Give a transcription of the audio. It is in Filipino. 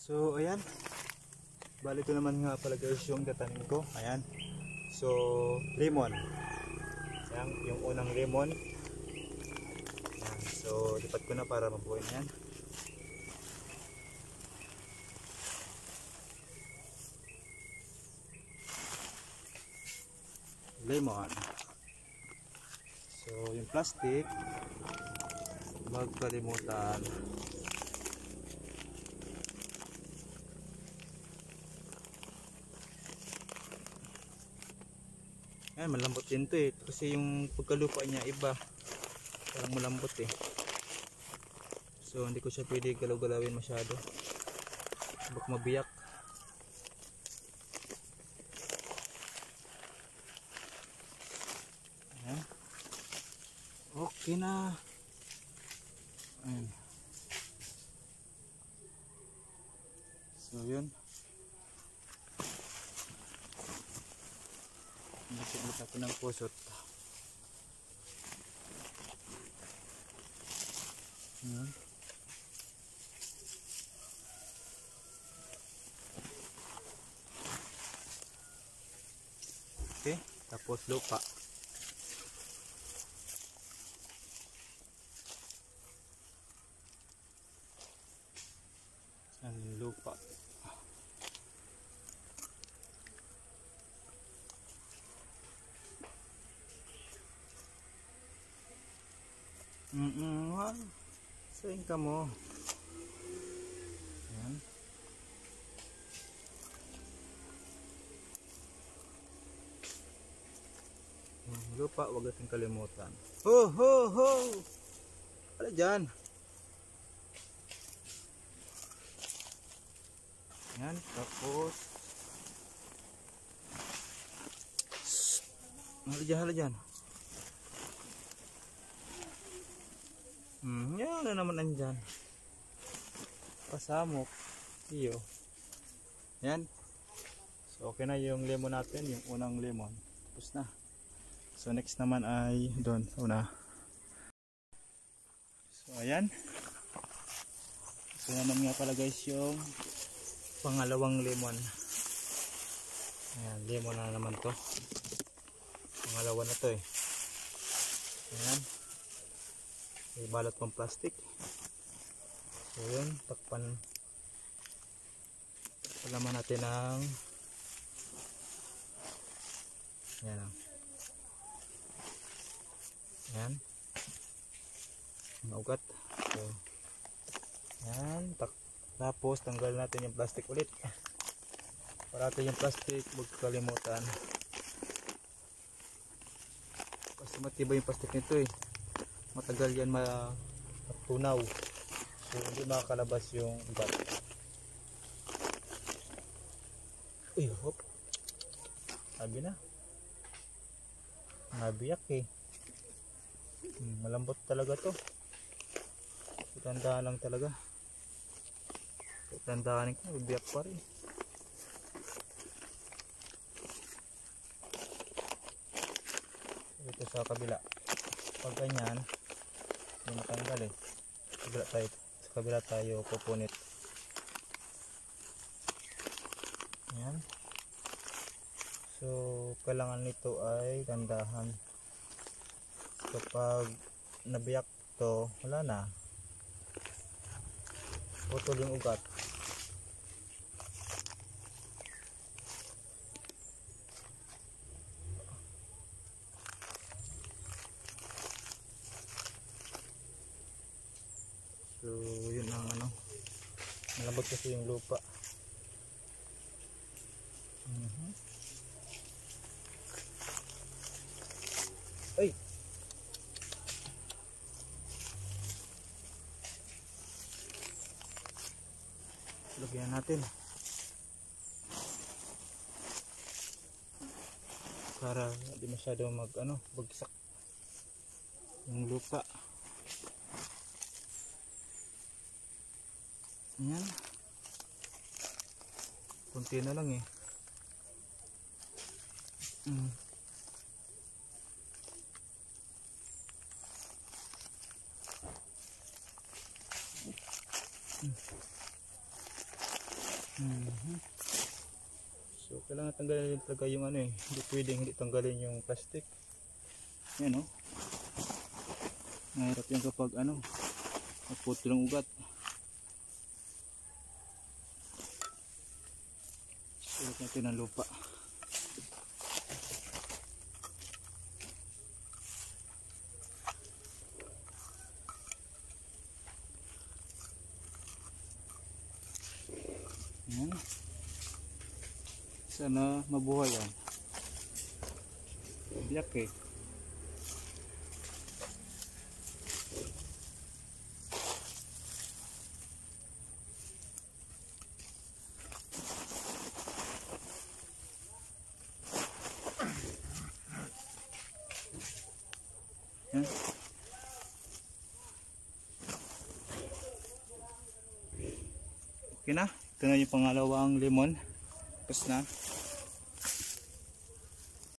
So ayan, bali ito naman nga pala guys yung tatanim ko. Ayan, so lemon. Ayan, yung unang lemon. Ayan, so lipat ko na para mabuhay na yan. Lemon. So yung plastic, wag kalimutan. Ayan, malambot din to kasi yung pagkalupa niya iba, parang malambot so hindi ko siya pwede galaw-galawin masyado, baka mabiyak. Ayan. Okay na. Ayan. So yun, ulit natin ng pusot. Ayan. Okay, tapos lupa. Ang lupa. Wow. Saan ka mo? Ayan. Lupa, wag natin kalimutan. Ho ho ho! Wala dyan. Ayan, tapos hala dyan. Yan na naman andyan. Pasamok. Iyo. Yan. So okay na yung lemon natin, yung unang lemon. Tapos na. So next naman ay doon, una. So ayan. So naman nga pala guys yung pangalawang lemon. Ayan, lemon na naman to. Pangalawa na to Ayan. Ibalot pang plastic. So yun, takpan. Palaman natin ng ayan o. Ayan. Ugat. So ayan, tapos tanggal natin yung plastic ulit. Parati yung plastic, huwag kalimutan. Kasi matibay yung plastic nito matagal yan matunaw, so hindi makakalabas yung ugat. Uy, hop, sabi na nabiyak malambot talaga to. Tandaan lang talaga, tandaan ko, biyak pa rin. Ito sa kabila, pag ganyan yung matanggal sa kabila tayo pupunit. Ayan. So kailangan nito ay gandahan. Kapag nabiyak to, wala na, putol yung ugat. So yun ang malambot kasi yung lupa. Ay, lagyan natin para hindi masyado bagsak yung lupa. Ayan, kunti na lang So kailangan tanggalin talaga yung ano eh. Hindi pwedeng hindi tanggalin yung plastic. Yan oh. Mahirap yan kapag ano, naputol ang ugat. Sulit natin ang lupa. Yan. Sana mabuhay yan. Biyak eh. Yan. Okay na. Ito na yung pangalawang lemon. Tapos na.